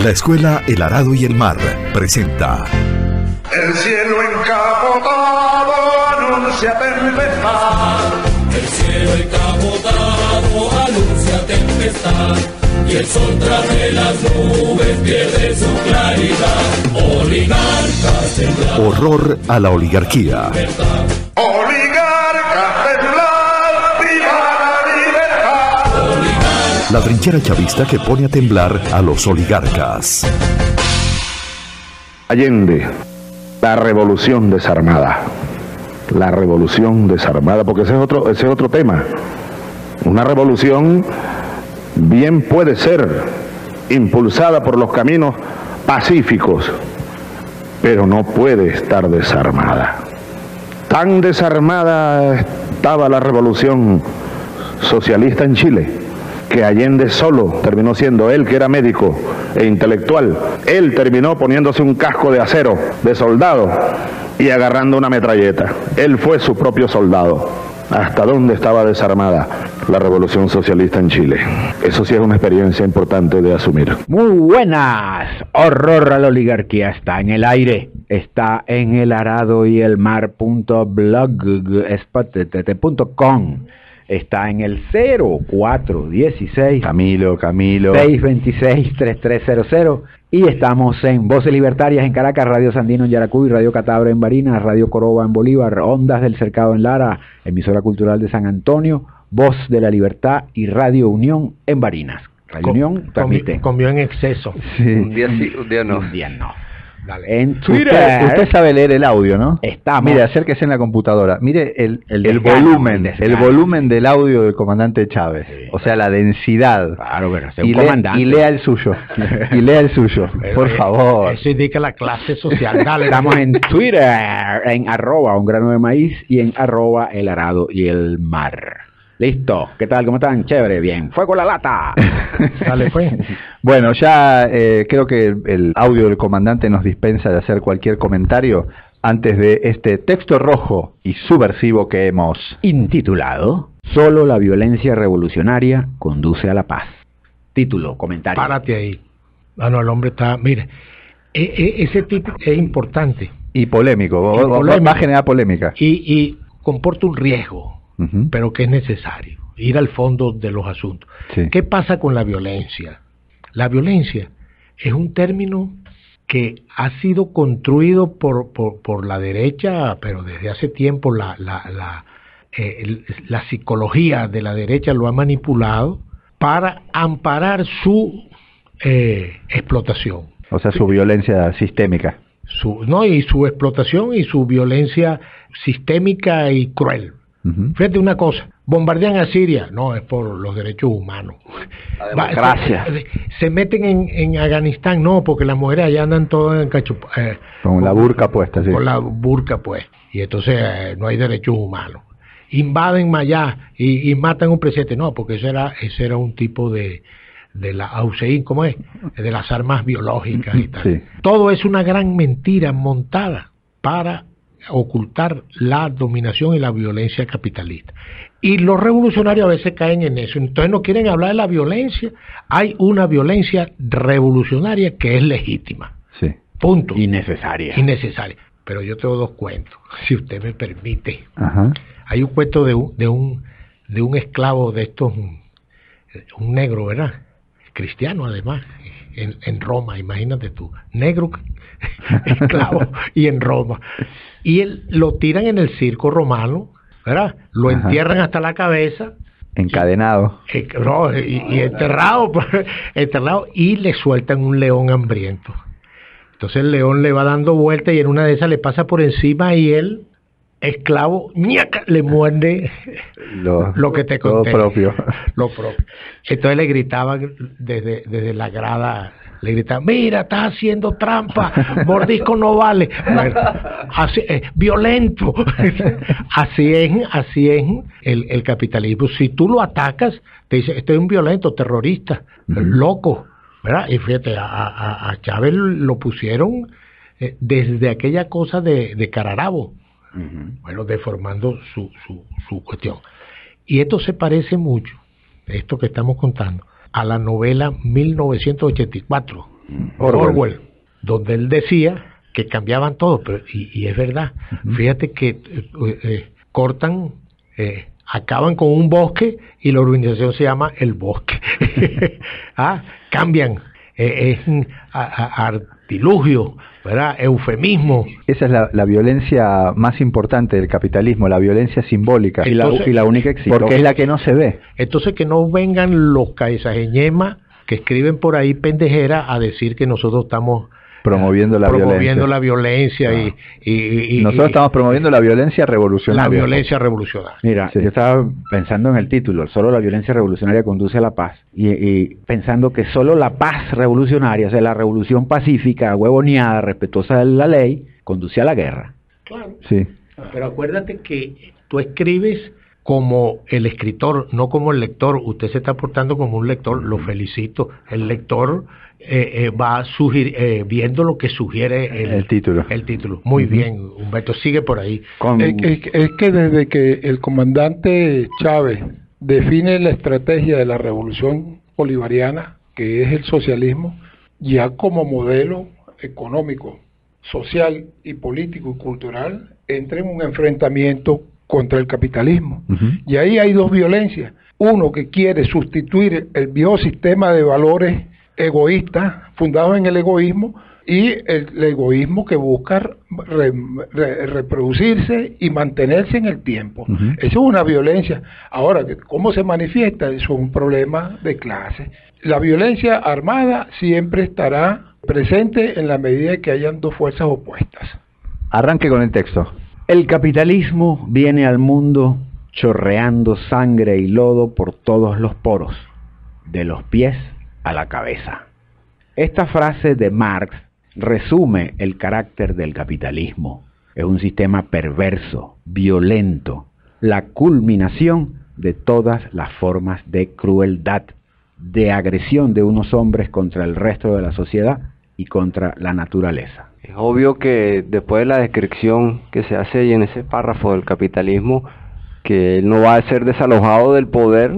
La Escuela El Arado y el Mar presenta El cielo encapotado anuncia tempestad. El cielo encapotado anuncia tempestad. Y el sol tras de las nubes pierde su claridad. Oligarcas temblar. Horror a la oligarquía. Oligarcas temblar, viva la libertad. La trinchera chavista que pone a temblar a los oligarcas. Allende, la revolución desarmada. La revolución desarmada, porque ese es otro tema. Una revolución bien puede ser impulsada por los caminos pacíficos, pero no puede estar desarmada. Tan desarmada estaba la revolución socialista en Chile, que Allende solo terminó siendo él, que era médico e intelectual. Él terminó poniéndose un casco de acero de soldado y agarrando una metralleta. Él fue su propio soldado. ¿Hasta dónde estaba desarmada la revolución socialista en Chile? Eso sí es una experiencia importante de asumir. Muy buenas. Horror a la oligarquía está en el aire. Está en el arado y el mar.blogspot.com. Está en el 0416 Camilo 626-3300 y estamos en Voces Libertarias en Caracas, Radio Sandino en Yaracuy, Radio Catabro en Barinas, Radio Coroba en Bolívar, Ondas del Cercado en Lara, Emisora Cultural de San Antonio, Voz de la Libertad y Radio Unión en Barinas. Radio Unión transmite. Comió en exceso. Sí. Un día sí, un día no. Un día no. Dale. En Twitter. Usted sabe leer el audio, ¿no? Estamos. Mire, acérquese en la computadora. Mire el desgano. volumen del audio del comandante Chávez. Sí. O sea, la densidad. Claro, pero es un comandante. Y lea el suyo. Y lea el suyo, por favor. Eso indica la clase social. Dale. Estamos en Twitter, en @un grano de maíz y en @el arado y el mar. Listo. ¿Qué tal? ¿Cómo están? Chévere, bien. ¡Fuego la lata! Dale, pues. Bueno, ya creo que el audio del comandante nos dispensa de hacer cualquier comentario antes de este texto rojo y subversivo que hemos intitulado Solo la violencia revolucionaria conduce a la paz. Título, comentario. Párate ahí. No, el hombre está... Mire, ese título es importante. Y polémico. Va a generar polémica. Y comporta un riesgo. Pero que es necesario ir al fondo de los asuntos. Sí. ¿Qué pasa con la violencia? La violencia es un término que ha sido construido por la derecha, pero desde hace tiempo la psicología de la derecha lo ha manipulado para amparar su explotación. O sea, su violencia sistémica. Su explotación y su violencia sistémica y cruel. Fíjate una cosa, bombardean a Siria, no, es por los derechos humanos. La democracia. Se meten en Afganistán, no, porque las mujeres allá andan todas en con la burka puesta, sí. Con la burka puesta, y entonces no hay derechos humanos. Invaden allá y matan a un presidente, no, porque ese era un tipo de la AUCI, ¿cómo es? De las armas biológicas y tal. Sí. Todo es una gran mentira montada para ocultar la dominación y la violencia capitalista. Y los revolucionarios a veces caen en eso. Entonces no quieren hablar de la violencia. Hay una violencia revolucionaria que es legítima. Sí. Punto. Innecesaria. Pero yo tengo dos cuentos, si usted me permite. Ajá. Hay un cuento de un esclavo de estos, un negro, ¿verdad? Cristiano además, en Roma, imagínate tú. Negro, esclavo, y en Roma. Y él lo tiran en el circo romano, ¿verdad? Lo entierran hasta la cabeza. Encadenado. Y enterrado, y le sueltan un león hambriento. Entonces el león le va dando vueltas y en una de esas le pasa por encima y él, esclavo, ¡ñaca!, le muerde lo que te conté. Lo propio. Entonces le gritaban desde la grada, le gritaban, mira, estás haciendo trampa, mordisco no vale. Bueno, así, violento. Así es el capitalismo. Si tú lo atacas, te dice, este es un violento, terrorista, loco, ¿verdad? Y fíjate, a Chávez lo pusieron desde aquella cosa de Cararabo. Bueno, deformando su cuestión. Y esto se parece mucho, esto que estamos contando, a la novela 1984 Orwell, donde él decía que cambiaban todo, pero y es verdad. Fíjate que cortan, acaban con un bosque y la urbanización se llama el bosque. Cambian, es artilugio, ¿verdad? Eufemismo. Esa es la violencia más importante del capitalismo, la violencia simbólica. Entonces, y la única exitosa. Porque es la que no se ve. Entonces que no vengan los caizajeñemas que escriben por ahí pendejera a decir que nosotros estamos promoviendo la violencia y nosotros estamos promoviendo la violencia revolucionaria. La violencia revolucionaria. Mira, yo estaba pensando en el título, solo la violencia revolucionaria conduce a la paz, y pensando que solo la paz revolucionaria, o sea, la revolución pacífica, huevoneada, respetuosa de la ley, conduce a la guerra. Claro. Sí. Pero acuérdate que tú escribes como el escritor, no como el lector. Usted se está portando como un lector, lo felicito. El lector va viendo lo que sugiere el título. Muy bien, Humberto, sigue por ahí. Es que desde que el comandante Chávez define la estrategia de la revolución bolivariana, que es el socialismo, ya como modelo económico, social y político y cultural, entra en un enfrentamiento contra el capitalismo. Y ahí hay dos violencias. Uno que quiere sustituir el viejo sistema de valores egoístas, fundados en el egoísmo, y el egoísmo que busca reproducirse y mantenerse en el tiempo. Eso es una violencia. Ahora, ¿cómo se manifiesta? Eso es un problema de clase. La violencia armada siempre estará presente en la medida que hayan dos fuerzas opuestas. Arranque con el texto. El capitalismo viene al mundo chorreando sangre y lodo por todos los poros, de los pies a la cabeza. Esta frase de Marx resume el carácter del capitalismo. Es un sistema perverso, violento, la culminación de todas las formas de crueldad, de agresión de unos hombres contra el resto de la sociedad y contra la naturaleza. Es obvio que después de la descripción que se hace ahí en ese párrafo del capitalismo, que él no va a ser desalojado del poder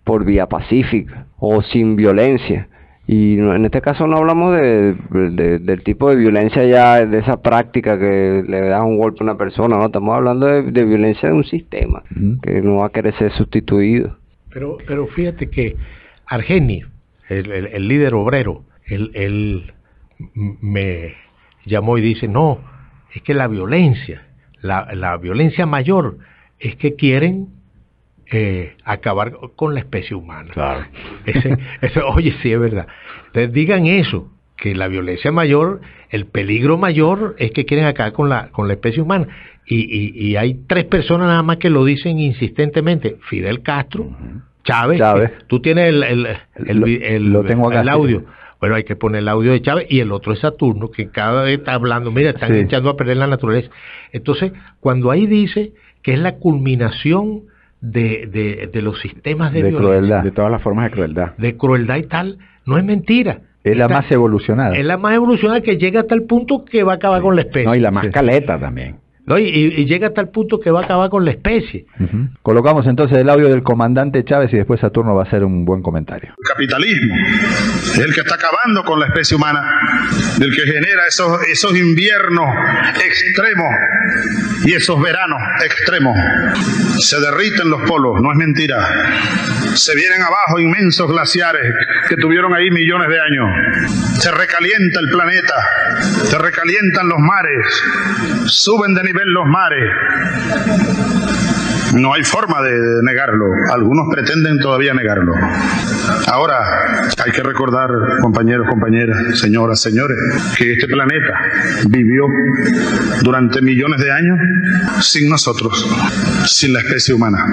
por vía pacífica o sin violencia. Y en este caso no hablamos del tipo de violencia ya, de esa práctica que le das un golpe a una persona, no, estamos hablando de violencia de un sistema que no va a querer ser sustituido. Pero fíjate que Argeni, el líder obrero, él me llamó y dice, no, es que la violencia mayor es que quieren acabar con la especie humana. Claro. Oye, sí, es verdad. Entonces digan eso, que la violencia mayor, el peligro mayor es que quieren acabar con la especie humana. Y hay tres personas nada más que lo dicen insistentemente: Fidel Castro, Chávez. Tú tienes el audio. Bueno, hay que poner el audio de Chávez, y el otro es Saturno, que cada vez está hablando, mira, están echando a perder la naturaleza. Entonces, cuando ahí dice que es la culminación de los sistemas de violencia, crueldad, de todas las formas de crueldad. De crueldad y tal, no es mentira. Es la más evolucionada. Es la más evolucionada, que llega hasta el punto que va a acabar con la especie. No, y la más caleta también. ¿No? Y llega hasta el punto que va a acabar con la especie. Colocamos entonces el audio del comandante Chávez y después Saturno va a hacer un buen comentario. El capitalismo es el que está acabando con la especie humana, del que genera esos inviernos extremos y esos veranos extremos. Se derriten los polos, no es mentira. Se vienen abajo inmensos glaciares que tuvieron ahí millones de años. Se recalienta el planeta, se recalientan los mares, suben de nivel los mares. No hay forma de negarlo. Algunos pretenden todavía negarlo. Ahora, hay que recordar, compañeros, compañeras, señoras, señores, que este planeta vivió durante millones de años sin nosotros, sin la especie humana.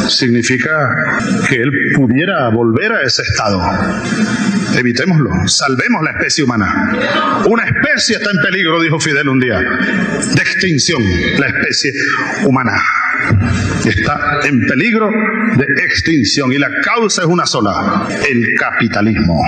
Significa que él pudiera volver a ese estado. Evitémoslo, salvemos la especie humana. Una especie está en peligro, dijo Fidel un día, de extinción, la especie humana. Está en peligro de extinción, y la causa es una sola: el capitalismo.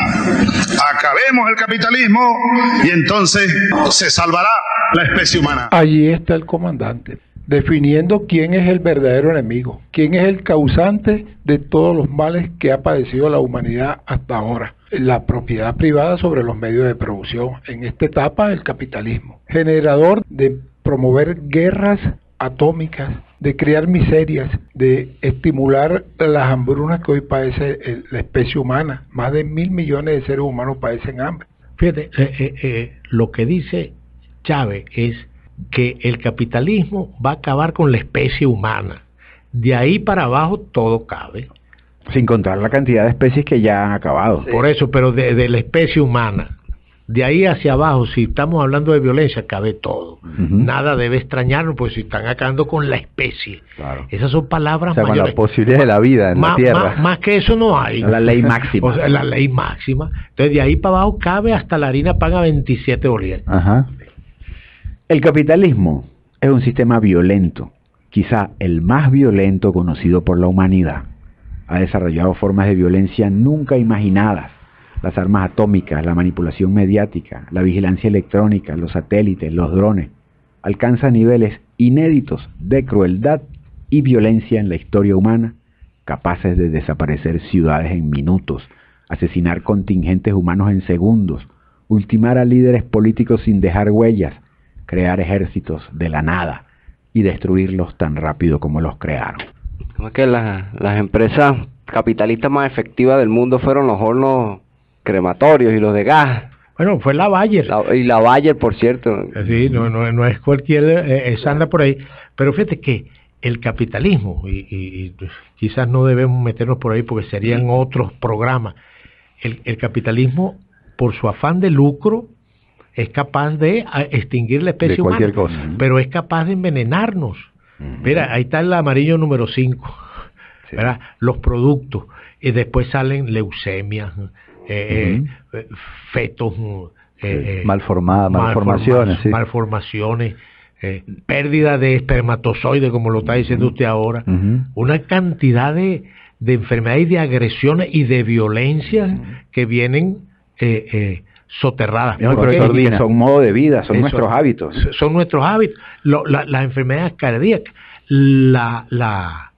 Acabemos el capitalismo y entonces se salvará la especie humana. Allí está el comandante, definiendo quién es el verdadero enemigo, quién es el causante de todos los males que ha padecido la humanidad hasta ahora. la propiedad privada sobre los medios de producción. En esta etapa, el capitalismo, generador de promover guerras atómicas, de crear miserias, de estimular las hambrunas que hoy padece la especie humana. Más de 1.000 millones de seres humanos padecen hambre. Fíjate, lo que dice Chávez es que el capitalismo va a acabar con la especie humana. De ahí para abajo todo cabe. Sin contar la cantidad de especies que ya han acabado. Sí. Por eso, pero de la especie humana. De ahí hacia abajo, si estamos hablando de violencia, cabe todo. Nada debe extrañarnos, pues si están acabando con la especie. Claro. Esas son palabras mayores. Con la posibilidad de la vida en la tierra. Más que eso no hay. La ley máxima. O sea, la ley máxima. Entonces de ahí para abajo cabe hasta la harina paga 27 bolívares. Ajá. El capitalismo es un sistema violento, quizá el más violento conocido por la humanidad. Ha desarrollado formas de violencia nunca imaginadas. Las armas atómicas, la manipulación mediática, la vigilancia electrónica, los satélites, los drones. Alcanza niveles inéditos de crueldad y violencia en la historia humana, capaces de desaparecer ciudades en minutos, asesinar contingentes humanos en segundos, ultimar a líderes políticos sin dejar huellas, crear ejércitos de la nada y destruirlos tan rápido como los crearon. ¿Cómo es que las empresas capitalistas más efectivas del mundo fueron los hornos crematorios y los de gas? Bueno, fue la Bayer. Y la Bayer, por cierto. Sí, no es cualquier, esa anda por ahí. Pero fíjate que el capitalismo, y quizás no debemos meternos por ahí porque serían otros programas, el capitalismo, por su afán de lucro, es capaz de extinguir la especie humana, cosa. Pero es capaz de envenenarnos. Mira, ahí está el amarillo número 5, sí. Los productos, y después salen leucemias, fetos, malformaciones, pérdida de espermatozoides, como lo está diciendo usted ahora, una cantidad de enfermedades y de agresiones y de violencia que vienen soterradas. Pero son modo de vida, son nuestros hábitos. Son nuestros hábitos. Las enfermedades cardíacas, la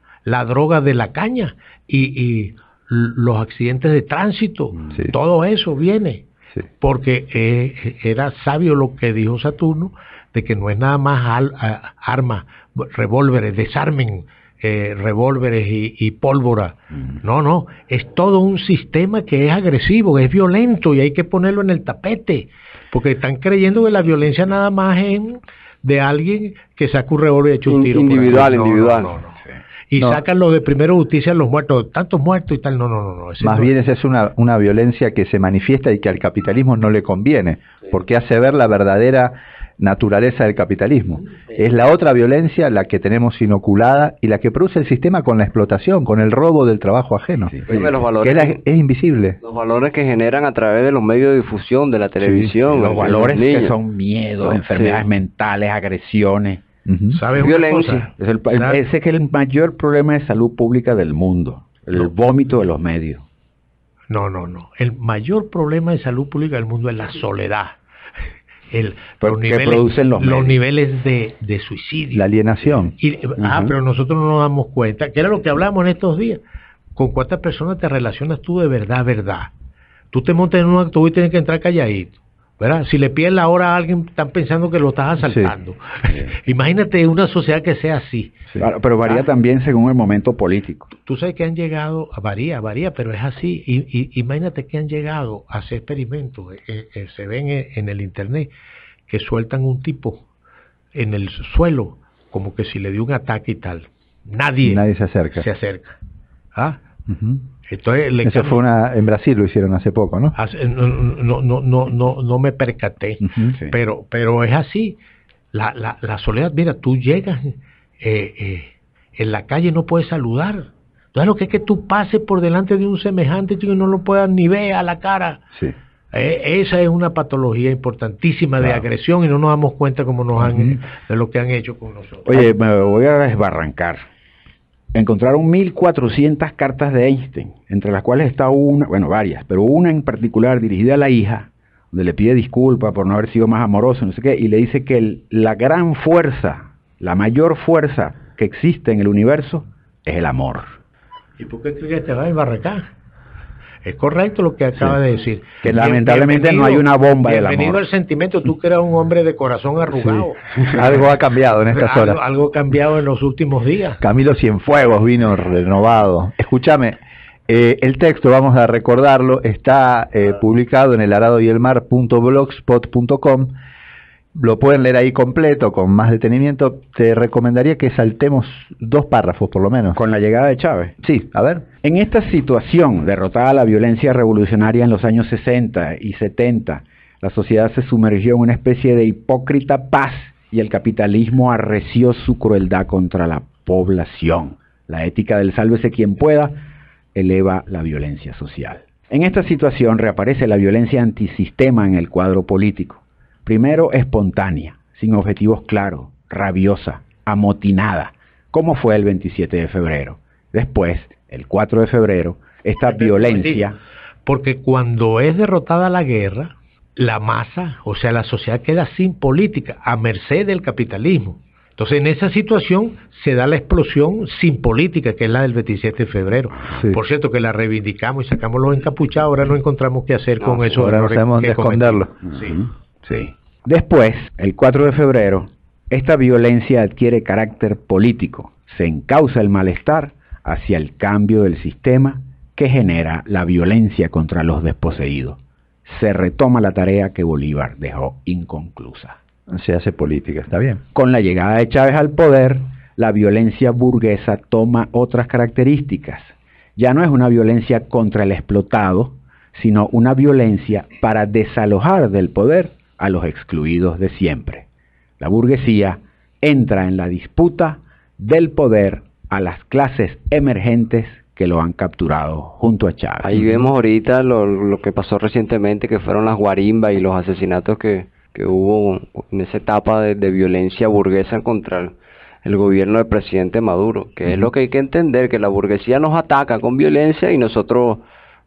droga de la caña y los accidentes de tránsito, todo eso viene. Porque era sabio lo que dijo Saturno, de que no es nada más armas, revólveres, desarmen revólveres y pólvora. No, es todo un sistema que es agresivo, es violento y hay que ponerlo en el tapete, porque están creyendo que la violencia nada más es de alguien que saca un revólver y echa un tiro. Individual. Y sacan los de primero justicia los muertos, tantos muertos y tal. No. Más bien esa es una violencia que se manifiesta y que al capitalismo no le conviene, porque hace ver la verdadera naturaleza del capitalismo. Es la otra violencia la que tenemos inoculada y la que produce el sistema con la explotación, con el robo del trabajo ajeno. Los valores, que es invisible. Los valores que generan a través de los medios de difusión, de la televisión. Los valores que son miedos, enfermedades mentales, agresiones. ¿Sabes violencia? Ese que es el mayor problema de salud pública del mundo, el vómito de los medios. No. El mayor problema de salud pública del mundo es la soledad. Los niveles de suicidio. La alienación. Pero nosotros no nos damos cuenta, que era lo que hablamos en estos días. ¿Con cuántas personas te relacionas tú de verdad? Tú te montas en un autobús y tienes que entrar calladito, ¿verdad? Si le pides la hora a alguien, están pensando que lo estás asaltando. Imagínate una sociedad que sea así. Claro, pero varía también según el momento político. Tú sabes que han llegado, varía, pero es así. Y imagínate que han llegado a hacer experimentos, se ven en el internet, que sueltan un tipo en el suelo, como que si le dio un ataque y tal. Nadie se acerca. Entonces, eso fue en Brasil, lo hicieron hace poco, ¿no? No me percaté, pero es así. La soledad, mira, tú llegas en la calle, no puedes saludar. Entonces lo que es que tú pases por delante de un semejante y no lo puedas ni ver a la cara. Esa es una patología importantísima de agresión y no nos damos cuenta como de lo que han hecho con nosotros. Oye, me voy a desbarrancar. Encontraron 1.400 cartas de Einstein, entre las cuales está varias, pero una en particular dirigida a la hija, donde le pide disculpas por no haber sido más amoroso, no sé qué, y le dice que la gran fuerza, la mayor fuerza que existe en el universo es el amor. ¿Y por qué crees que te va a desbarrancar? Es correcto lo que acaba de decir. Que lamentablemente no hay una bomba del amor. Bienvenido al sentimiento, tú que eras un hombre de corazón arrugado. Sí. Algo ha cambiado en estas horas. Algo ha cambiado en los últimos días. Camilo Cienfuegos vino renovado. Escúchame, el texto, vamos a recordarlo, está publicado en elaradoyelmar.blogspot.com. Lo pueden leer ahí completo, con más detenimiento. Te recomendaría que saltemos 2 párrafos por lo menos. Con la llegada de Chávez. Sí, a ver. En esta situación, derrotada la violencia revolucionaria en los años 60 y 70, la sociedad se sumergió en una especie de hipócrita paz y el capitalismo arreció su crueldad contra la población. La ética del sálvese quien pueda eleva la violencia social. En esta situación reaparece la violencia antisistema en el cuadro político. Primero, espontánea, sin objetivos claros, rabiosa, amotinada, como fue el 27 de febrero. Después, el 4 de febrero, esta violencia... Porque cuando es derrotada la guerra, la masa, o sea, la sociedad queda sin política, a merced del capitalismo. Entonces, en esa situación se da la explosión sin política, que es la del 27 de febrero. Sí. Por cierto, que la reivindicamos y sacamos los encapuchados, ahora no encontramos qué hacer con eso. Ahora no sabemos dónde esconderlo. Sí. Sí. Después, el 4 de febrero, esta violencia adquiere carácter político. Se encausa el malestar hacia el cambio del sistema que genera la violencia contra los desposeídos. Se retoma la tarea que Bolívar dejó inconclusa. Se hace política, está bien. Con la llegada de Chávez al poder, la violencia burguesa toma otras características. Ya no es una violencia contra el explotado, sino una violencia para desalojar del poder a los excluidos de siempre. La burguesía entra en la disputa del poder a las clases emergentes que lo han capturado junto a Chávez. Ahí vemos ahorita lo que pasó recientemente, que fueron las guarimbas y los asesinatos que hubo en esa etapa de violencia burguesa contra el gobierno del presidente Maduro, que es lo que hay que entender, que la burguesía nos ataca con violencia y nosotros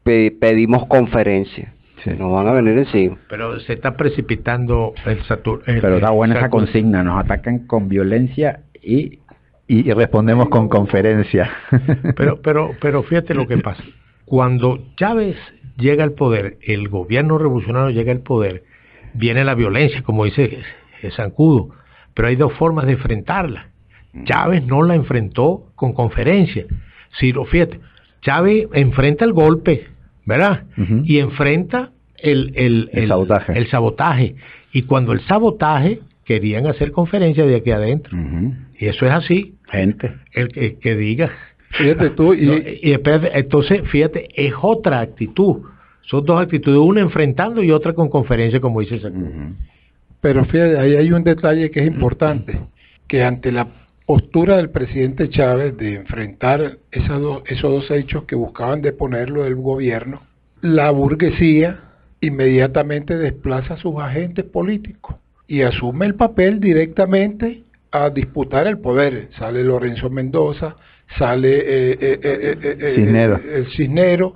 pedimos conferencia. Sí. Nos van a venir encima. Pero se está precipitando el Saturno. Pero está buena esa consigna, nos atacan con violencia y respondemos con conferencia. Pero fíjate lo que pasa. Cuando Chávez llega al poder, el gobierno revolucionario llega al poder, viene la violencia, como dice Zancudo, pero hay 2 formas de enfrentarla. Chávez no la enfrentó con conferencia. Fíjate, Chávez enfrenta el golpe, ¿verdad? Y enfrenta el sabotaje. Y cuando el sabotaje, querían hacer conferencias de aquí adentro. Y eso es así. Gente. El que diga. Fíjate tú. Entonces, fíjate, es otra actitud. Son 2 actitudes, una enfrentando y otra con conferencia, como dice Sacudo. Pero fíjate, ahí hay un detalle que es importante, que ante la postura del presidente Chávez de enfrentar esos 2 hechos que buscaban deponerlo del gobierno, la burguesía inmediatamente desplaza a sus agentes políticos y asume el papel directamente a disputar el poder. Sale Lorenzo Mendoza, sale el Cisnero,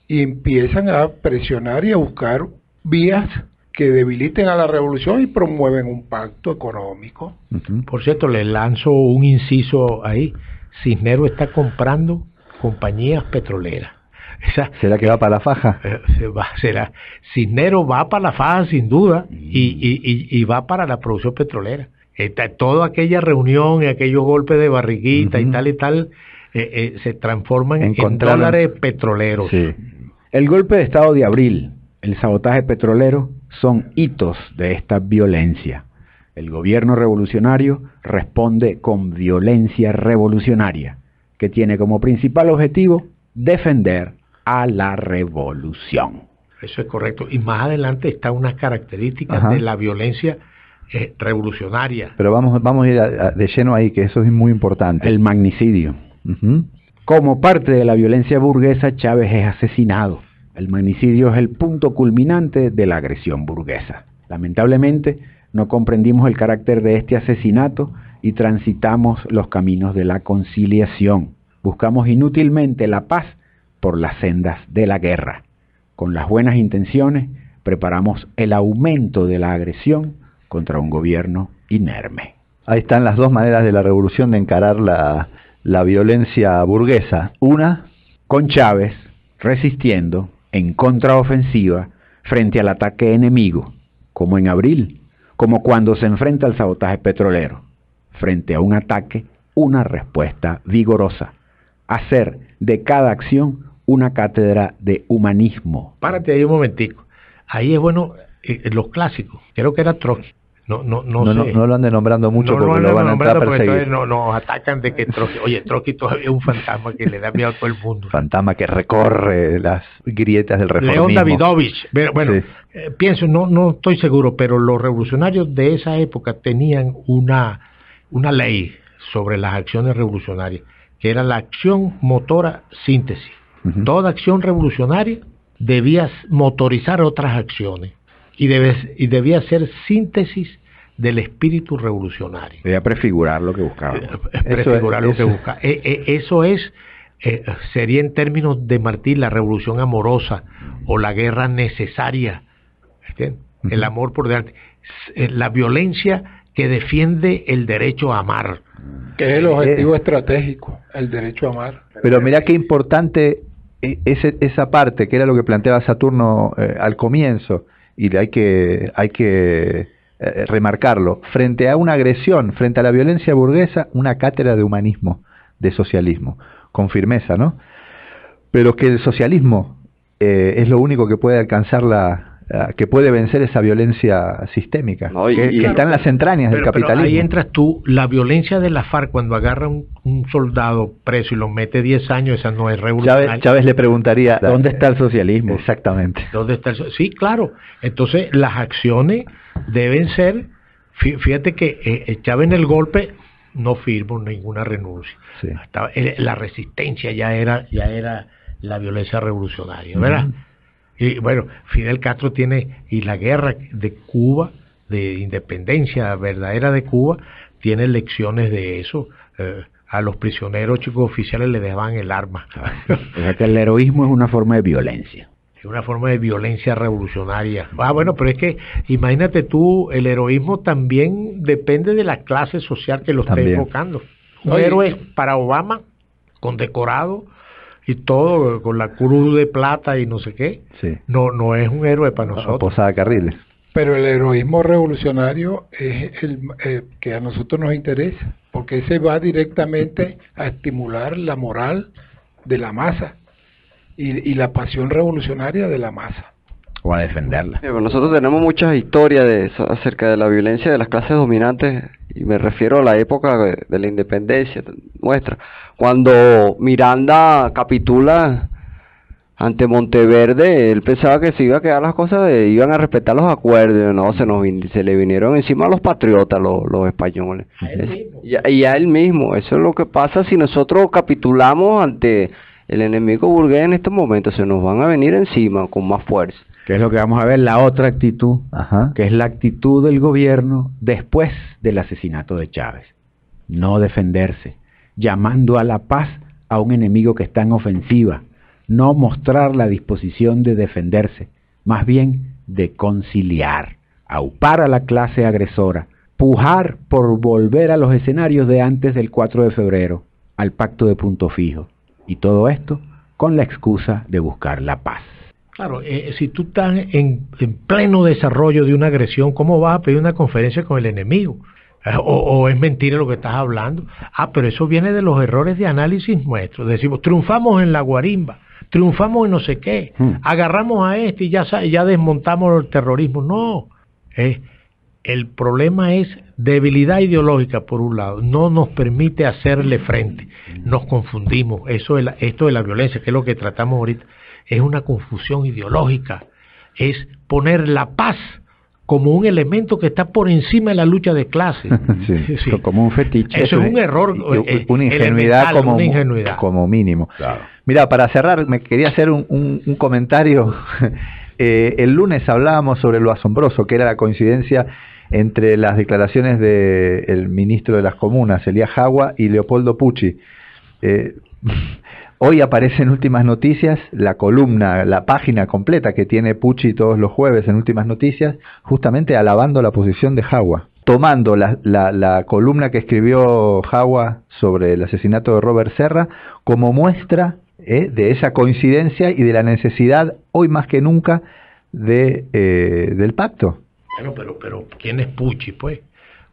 y empiezan a presionar y a buscar vías que debiliten a la revolución y promueven un pacto económico. Por cierto, le lanzo un inciso ahí. Cisnero está comprando compañías petroleras. ¿Será que va para la faja? Cisnero va para la faja sin duda y va para la producción petrolera. Toda aquella reunión y aquellos golpes de barriguita y tal se transforman en dólares petroleros. Sí. El golpe de Estado de abril, el sabotaje petrolero, son hitos de esta violencia. El gobierno revolucionario responde con violencia revolucionaria, que tiene como principal objetivo defender a la revolución. Eso es correcto. Y más adelante está unas características de la violencia revolucionaria. Pero vamos a ir de lleno ahí, que eso es muy importante. El magnicidio. Como parte de la violencia burguesa, Chávez es asesinado. El magnicidio es el punto culminante de la agresión burguesa. Lamentablemente, no comprendimos el carácter de este asesinato y transitamos los caminos de la conciliación. Buscamos inútilmente la paz por las sendas de la guerra. Con las buenas intenciones, preparamos el aumento de la agresión contra un gobierno inerme. Ahí están las 2 maneras de la revolución de encarar la violencia burguesa. Una, con Chávez, resistiendo en contraofensiva frente al ataque enemigo, como en abril, como cuando se enfrenta al sabotaje petrolero. Frente a un ataque, una respuesta vigorosa. Hacer de cada acción una cátedra de humanismo. Párate ahí un momentico. Ahí es bueno, los clásicos, creo que era Trotsky. No lo anden nombrando mucho porque lo van a entrar a perseguir. Nos atacan de que Trotsky, oye, Trotsky todavía es un fantasma que le da miedo a todo el mundo. Fantasma que recorre las grietas del reformismo. León Davidovich, bueno, sí. Pienso, no estoy seguro, pero los revolucionarios de esa época tenían una ley sobre las acciones revolucionarias, que era la acción motora síntesis. Toda acción revolucionaria debía motorizar otras acciones y debía ser síntesis del espíritu revolucionario. Debía prefigurar lo que buscaba. Eso sería en términos de Martí la revolución amorosa o la guerra necesaria. ¿Entiendes? El amor por delante. La violencia que defiende el derecho a amar. Que es el objetivo estratégico, el derecho a amar. Pero mirá qué importante esa parte, que era lo que planteaba Saturno al comienzo, y hay que remarcarlo. Frente a una agresión, frente a la violencia burguesa, una cátedra de humanismo, de socialismo, con firmeza, ¿no? Pero que el socialismo es lo único que puede alcanzar que puede vencer esa violencia sistémica, que está en las entrañas del capitalismo. Pero ahí entras tú, la violencia de la FARC cuando agarra un soldado preso y lo mete 10 años, esa no es revolucionaria. Chávez le preguntaría, ¿dónde está el socialismo? Exactamente. ¿Dónde está sí, claro. Entonces, las acciones deben ser, fíjate que Chávez en el golpe no firmó ninguna renuncia. Sí. La resistencia ya era la violencia revolucionaria, ¿verdad? Y bueno, Fidel Castro y la guerra de Cuba, de independencia verdadera de Cuba, tiene lecciones de eso. A los prisioneros chicos oficiales le dejaban el arma. O sea que el heroísmo es una forma de violencia. Es una forma de violencia revolucionaria. Bueno, pero es que imagínate tú, el heroísmo también depende de la clase social que lo esté invocando. Un héroe para Obama, condecorado, y todo con la cruz de plata y no sé qué, sí. no es un héroe para nosotros. Posada Carriles. Pero el heroísmo revolucionario es el que a nosotros nos interesa, porque ese va directamente a estimular la moral de la masa y la pasión revolucionaria de la masa. O a defenderla. Nosotros tenemos muchas historias acerca de la violencia de las clases dominantes, y me refiero a la época de la independencia nuestra, cuando Miranda capitula ante Monteverde. Él pensaba que se iba a quedar las cosas, iban a respetar los acuerdos, no, se le vinieron encima a los patriotas, los españoles, y a él mismo. Eso es lo que pasa si nosotros capitulamos ante el enemigo burgués en estos momentos, se nos van a venir encima con más fuerza. Que es lo que vamos a ver, la otra actitud, que es la actitud del gobierno después del asesinato de Chávez. No defenderse, llamando a la paz a un enemigo que está en ofensiva, no mostrar la disposición de defenderse, más bien de conciliar, aupar a la clase agresora, pujar por volver a los escenarios de antes del 4 de febrero, al pacto de Punto Fijo, y todo esto con la excusa de buscar la paz. Claro, si tú estás en pleno desarrollo de una agresión, ¿cómo vas a pedir una conferencia con el enemigo? O es mentira lo que estás hablando. Pero eso viene de los errores de análisis nuestros. Decimos, triunfamos en la guarimba, triunfamos en no sé qué, agarramos a y ya desmontamos el terrorismo. No, el problema es debilidad ideológica por un lado, no nos permite hacerle frente, nos confundimos. Esto de la violencia, que es lo que tratamos ahorita, es una confusión ideológica, es poner la paz como un elemento que está por encima de la lucha de clases. Sí. Como un fetiche. Eso es un error, una ingenuidad como mínimo. Claro. Mira, para cerrar, me quería hacer un comentario. El lunes hablábamos sobre lo asombroso que era la coincidencia entre las declaraciones del ministro de las Comunas, Elías Jagua, y Leopoldo Pucci. Hoy aparece en Últimas Noticias la columna, la página completa que tiene Pucci todos los jueves en Últimas Noticias, justamente alabando la posición de Jagua, tomando la columna que escribió Jagua sobre el asesinato de Robert Serra como muestra de esa coincidencia y de la necesidad, hoy más que nunca, del pacto. Bueno, pero ¿quién es Pucci, pues?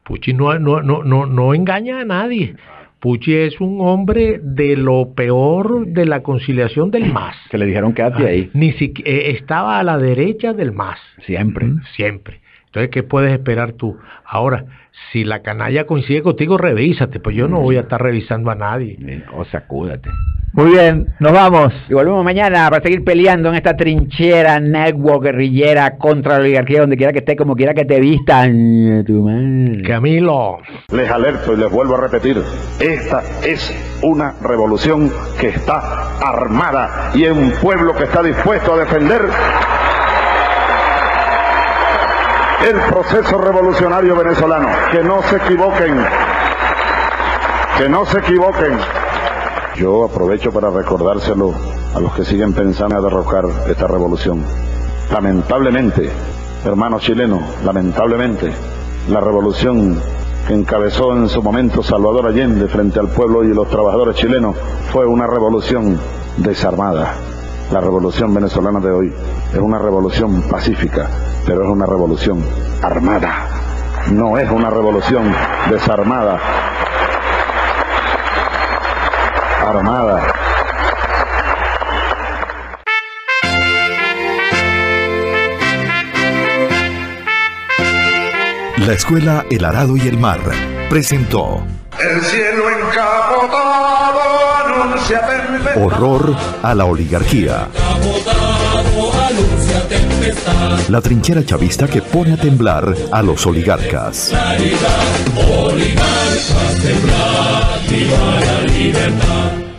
Pucci no engaña a nadie. Pucci es un hombre de lo peor de la conciliación del MAS. Que le dijeron quédate ahí. Ni siquiera estaba a la derecha del MAS. Siempre. Siempre. Entonces, ¿qué puedes esperar tú? Ahora, si la canalla coincide contigo, revísate. Pues yo no voy a estar revisando a nadie. O sacúdate. Muy bien, nos vamos. Y volvemos mañana para seguir peleando en esta trinchera network guerrillera contra la oligarquía, donde quiera que esté, como quiera que te vistan. Tu madre. Camilo. Les alerto y les vuelvo a repetir, esta es una revolución que está armada y un pueblo que está dispuesto a defender el proceso revolucionario venezolano. Que no se equivoquen, que no se equivoquen. Yo aprovecho para recordárselo a los que siguen pensando en derrocar esta revolución. Lamentablemente, hermanos chilenos, lamentablemente, la revolución que encabezó en su momento Salvador Allende frente al pueblo y los trabajadores chilenos fue una revolución desarmada. La revolución venezolana de hoy es una revolución pacífica, pero es una revolución armada. No es una revolución desarmada. Armada. La Escuela El Arado y el Mar presentó El cielo encapotado anuncia tempestad. Horror a la oligarquía. Encapotado anuncia tempestad. La trinchera chavista que pone a temblar a los oligarcas. Oligarcas temblar, viva la libertad.